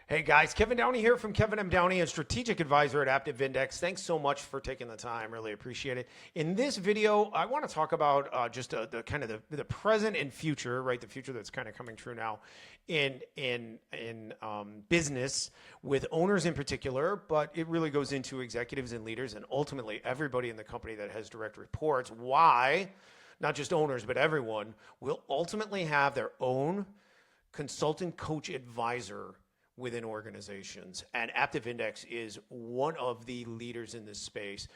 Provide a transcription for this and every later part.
Hey guys, Kevin Downey here from Kevin M. Downey, a strategic advisor at Aptive Index. Thanks so much for taking the time. Really appreciate it. In this video, I want to talk about the kind of the present and future, right? The future that's kind of coming true now in business with owners in particular, but it really goes into executives and leaders and ultimately everybody in the company that has direct reports. Why? Not just owners, but everyone will ultimately have their own consultant, coach, advisor within organizations. And Aptive Index is one of the leaders in this space,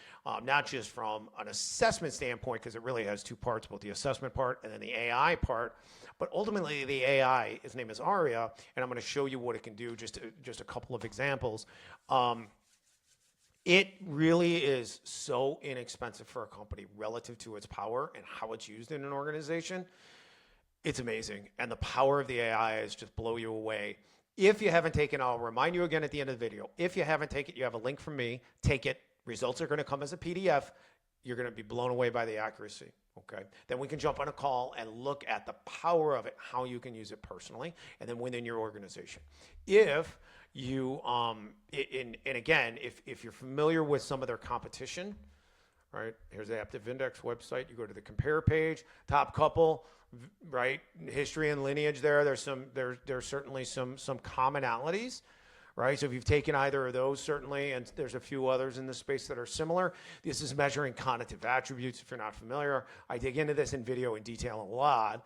not just from an assessment standpoint, because it really has two parts, both the assessment part and then the AI part, but ultimately the AI, his name is Aria, and I'm going to show you what it can do, just a couple of examples. It really is so inexpensive for a company relative to its power and how it's used in an organization. It's amazing. And the power of the AI is just blow you away. If you haven't taken, I'll remind you again at the end of the video. If you haven't taken it, you have a link from me. Take it. Results are going to come as a PDF. You're going to be blown away by the accuracy. Okay. Then we can jump on a call and look at the power of it, how you can use it personally, and then within your organization. If you, and again, if you're familiar with some of their competition, right? Here's the Aptive Index website. You go to the compare page, top couple, right? History and lineage there. There's certainly some commonalities, right? So if you've taken either of those, certainly, and there's a few others in the space that are similar. This is measuring cognitive attributes. If you're not familiar, I dig into this in video in detail a lot.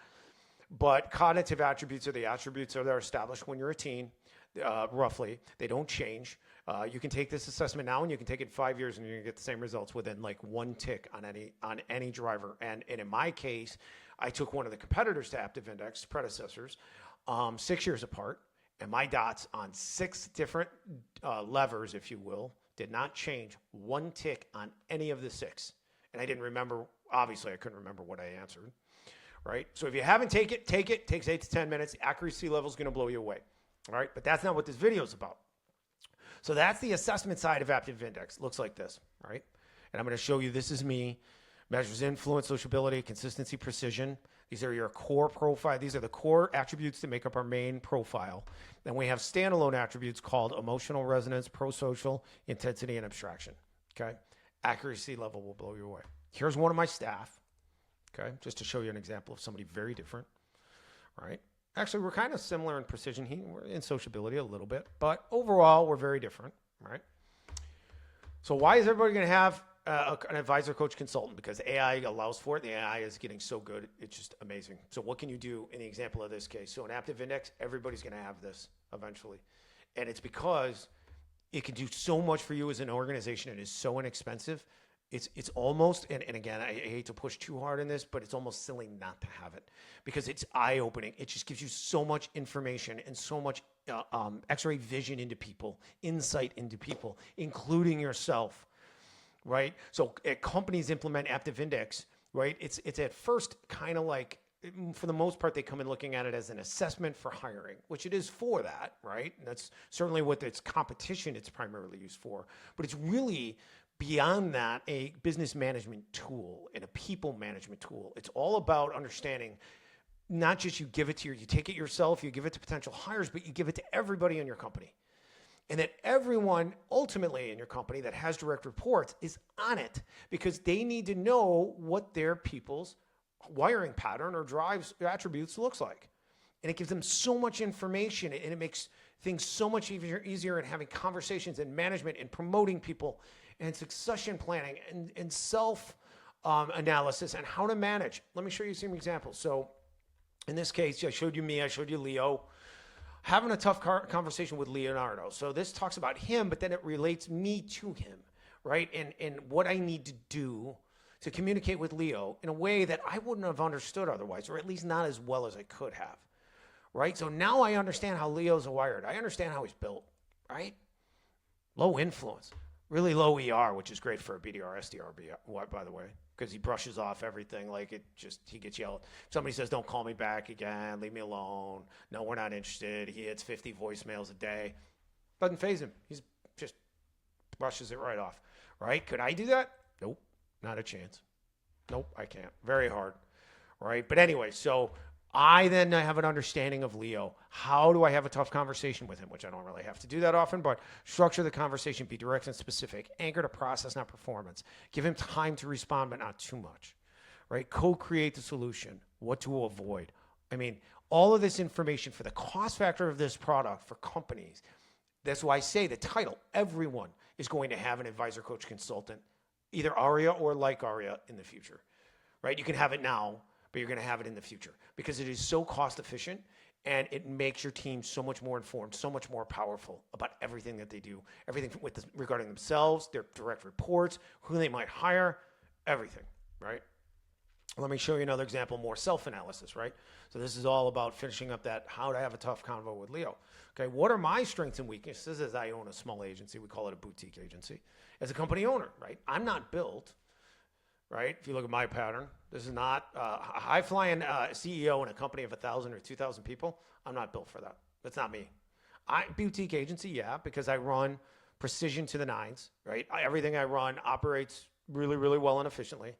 But cognitive attributes are the attributes that are established when you're a teen, roughly. They don't change. You can take this assessment now and you can take it 5 years and you're gonna get the same results within like one tick on any driver. And in my case, I took one of the competitors to Aptive Index, predecessors, 6 years apart, and my dots on 6 different levers, if you will, did not change one tick on any of the 6. And I didn't remember, obviously I couldn't remember what I answered, right? So if you haven't taken it, take it. It takes 8 to 10 minutes. Accuracy level is gonna blow you away, all right? But that's not what this video is about. So that's the assessment side of Aptive Index. Looks like this, right? And I'm going to show you, this is me. Measures influence, sociability, consistency, precision. These are your core profile. These are the core attributes that make up our main profile. Then we have standalone attributes called emotional resonance, pro-social, intensity, and abstraction, okay? Accuracy level will blow you away. Here's one of my staff, okay? Just to show you an example of somebody very different, right? Actually, we're kind of similar in precision. We're in sociability a little bit, but overall, we're very different, right? So why is everybody going to have an advisor, coach, consultant? Because AI allows for it. The AI is getting so good. It's just amazing. So what can you do in the example of this case? So in Aptive Index, everybody's going to have this eventually. And it's because it can do so much for you as an organization. It is so inexpensive. It's almost, and again, I hate to push too hard in this, but it's almost silly not to have it because it's eye-opening. It just gives you so much information and so much X-ray vision into people, insight into people, including yourself, right? So companies implement Aptive Index, right? It's at first kind of like, for the most part, they come in looking at it as an assessment for hiring, which it is for that, right? And that's certainly what its competition it's primarily used for. But it's really, beyond that, a business management tool and a people management tool. It's all about understanding, not just you give it to you take it yourself, you give it to potential hires, but you give it to everybody in your company. And that everyone ultimately in your company that has direct reports is on it because they need to know what their people's wiring pattern or drives attributes looks like. And it gives them so much information and it makes things so much easier in having conversations and management and promoting people and succession planning and self analysis and how to manage. Let me show you some examples. So in this case, I showed you me, I showed you Leo. Having a tough conversation with Leonardo. So this talks about him, but then it relates me to him, right? And what I need to do to communicate with Leo in a way that I wouldn't have understood otherwise, or at least not as well as I could have, right? So now I understand how Leo's wired. I understand how he's built, right? Low influence. Really low ER, which is great for a BDR, SDR, by the way, because he brushes off everything. Like he gets yelled. Somebody says, don't call me back again. Leave me alone. No, we're not interested. He hits 50 voicemails a day. Doesn't faze him. He's just brushes it right off, right? Could I do that? Nope, not a chance. Nope, I can't. Very hard, right? But anyway, so I then have an understanding of Leo. How do I have a tough conversation with him, which I don't really have to do that often, but structure the conversation, be direct and specific, anchor to process, not performance. Give him time to respond, but not too much, right? Co-create the solution, what to avoid. I mean, all of this information for the cost factor of this product for companies. That's why I say the title, everyone is going to have an advisor, coach, consultant, either ARIA or like ARIA in the future, right? You can have it now, but you're going to have it in the future because it is so cost efficient and it makes your team so much more informed, so much more powerful about everything that they do, everything regarding themselves, their direct reports, who they might hire, everything, right? Let me show you another example, more self-analysis, right? So this is all about finishing up that how to have a tough convo with Leo. Okay, what are my strengths and weaknesses as I own a small agency? We call it a boutique agency. As a company owner, right? I'm not built, right? If you look at my pattern, this is not a high-flying CEO in a company of 1,000 or 2,000 people. I'm not built for that. That's not me. Boutique agency, yeah, because I run precision to the nines, right? Everything I run operates really, really well and efficiently.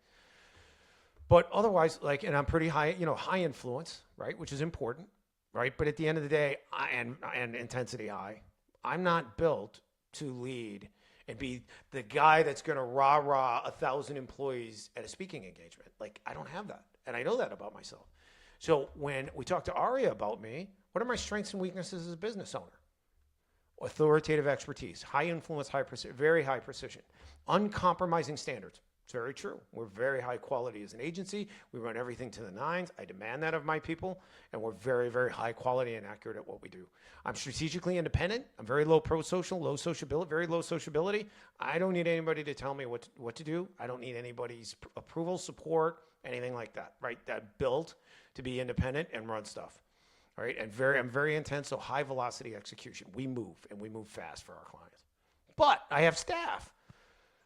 But otherwise, and I'm pretty high, high influence, right? Which is important, right? But at the end of the day, and intensity high, I'm not built to lead and be the guy that's going to rah-rah 1,000 employees at a speaking engagement. I don't have that. And I know that about myself. So when we talk to Aria about me, what are my strengths and weaknesses as a business owner? Authoritative expertise, high influence, very high precision, uncompromising standards. It's very true. We're very high quality as an agency. We run everything to the nines. I demand that of my people, and we're very, very high quality and accurate at what we do. I'm strategically independent. I'm very low pro-social, low sociability, very low sociability. I don't need anybody to tell me what to do. I don't need anybody's approval, support, anything like that, right? That built to be independent and run stuff, right? And I'm very intense, so high velocity execution. We move, and we move fast for our clients. But I have staff.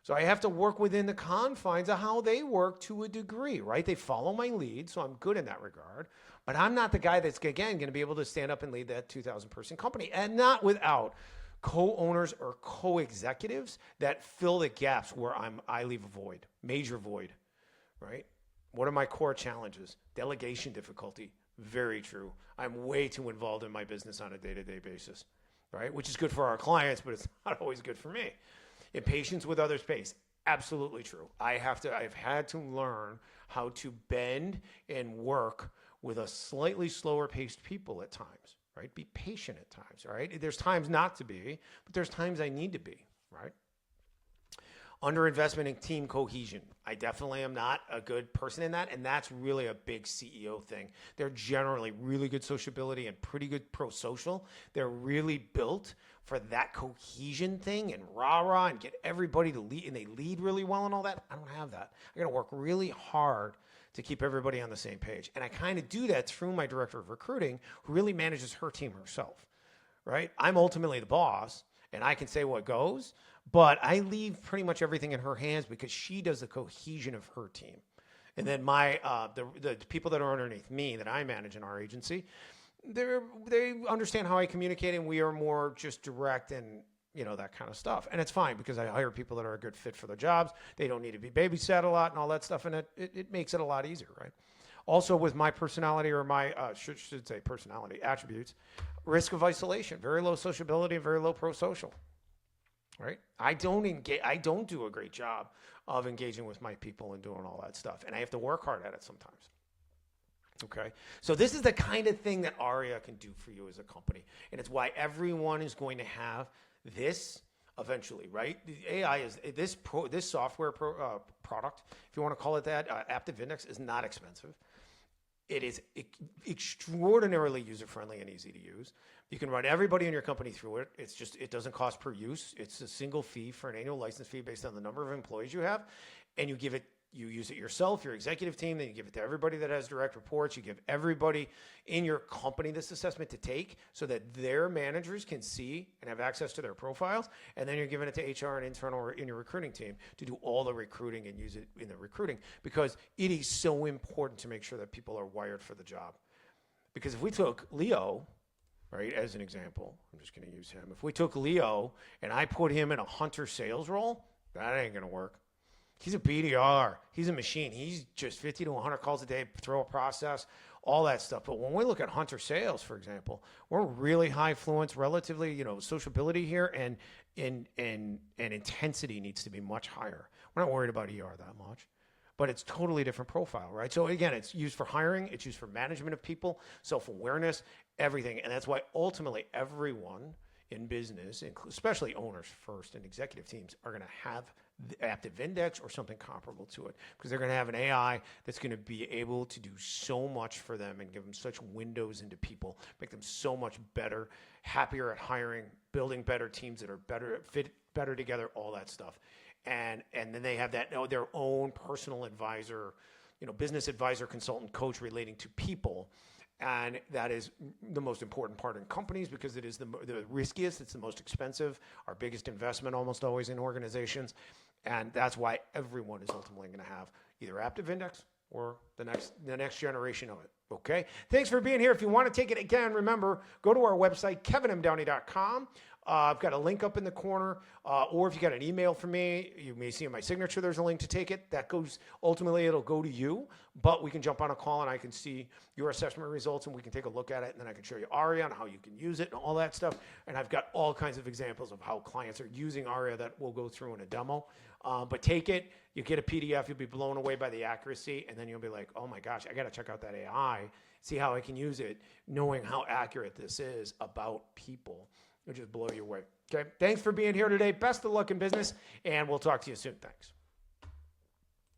So I have to work within the confines of how they work to a degree, right? They follow my lead, so I'm good in that regard. But I'm not the guy that's, again, going to be able to stand up and lead that 2,000-person company, and not without co-owners or co-executives that fill the gaps where I leave a void, major void, right? What are my core challenges? Delegation difficulty, very true. I'm way too involved in my business on a day-to-day basis, right? Which is good for our clients, but it's not always good for me. Impatience with others' pace, absolutely true. I've had to learn how to bend and work with a slightly slower paced people at times, right? Be patient at times, right? There's times not to be, but there's times I need to be, right? Underinvestment in team cohesion. I definitely am not a good person in that, and that's really a big CEO thing. They're generally really good sociability and pretty good pro-social. They're really built for that cohesion thing and rah-rah and get everybody to lead, and they lead really well and all that. I don't have that. I got to work really hard to keep everybody on the same page. And I kind of do that through my director of recruiting, who really manages her team herself, right? I'm ultimately the boss, and I can say what goes, but I leave pretty much everything in her hands because she does the cohesion of her team. And then the people that are underneath me that I manage in our agency, they understand how I communicate, and we are more just direct and that kind of stuff. And it's fine because I hire people that are a good fit for the jobs. They don't need to be babysat a lot and all that stuff, and it makes it a lot easier, right? Also with my personality or my should say personality attributes, risk of isolation, very low sociability, very low pro-social. Right? I don't do a great job of engaging with my people and doing all that stuff. And I have to work hard at it sometimes. Okay? So this is the kind of thing that Aria can do for you as a company. And it's why everyone is going to have this eventually, right? The AI is this software product, if you want to call it that, Aptive Index is not expensive. It is extraordinarily user-friendly and easy to use. You can run everybody in your company through it. It doesn't cost per use. It's a single fee for an annual license fee based on the number of employees you have. And you use it yourself, your executive team, then you give it to everybody that has direct reports. You give everybody in your company this assessment to take so that their managers can see and have access to their profiles. And then you're giving it to HR and internal in your recruiting team to do all the recruiting and use it in the recruiting, because it is so important to make sure that people are wired for the job. Because if we took Leo, right, as an example, I'm just going to use him. If we took Leo and I put him in a hunter sales role, that ain't going to work. He's a BDR. He's a machine. He's just 50 to 100 calls a day, throw a process, all that stuff. But when we look at hunter sales, for example, we're really high fluence, relatively, sociability here, and intensity needs to be much higher. We're not worried about ER that much, but it's totally different profile, right? So again, it's used for hiring, it's used for management of people, self-awareness, everything. And that's why ultimately everyone in business, especially owners first and executive teams, are going to have the Aptive Index or something comparable to it, because they're going to have an AI that's going to be able to do so much for them and give them such windows into people, make them so much better, happier at hiring, building better teams that are better, fit better together, all that stuff. And then they have that their own personal advisor, business advisor, consultant, coach relating to people. And that is the most important part in companies, because it is the riskiest, it's the most expensive, our biggest investment almost always in organizations. And that's why everyone is ultimately going to have either Aptive Index or the next generation of it. Okay? Thanks for being here. If you want to take it again, remember, go to our website, kevinmdowney.com. I've got a link up in the corner, or if you got an email from me, you may see in my signature there's a link to take it. That goes, ultimately it'll go to you, but we can jump on a call and I can see your assessment results and we can take a look at it, and then I can show you ARIA and how you can use it and all that stuff. And I've got all kinds of examples of how clients are using ARIA that we'll go through in a demo. But take it, you get a PDF, you'll be blown away by the accuracy, and then you'll be like, oh my gosh, I got to check out that AI, see how I can use it, knowing how accurate this is about people. It'll just blow you away. Okay. Thanks for being here today. Best of luck in business, and we'll talk to you soon. Thanks.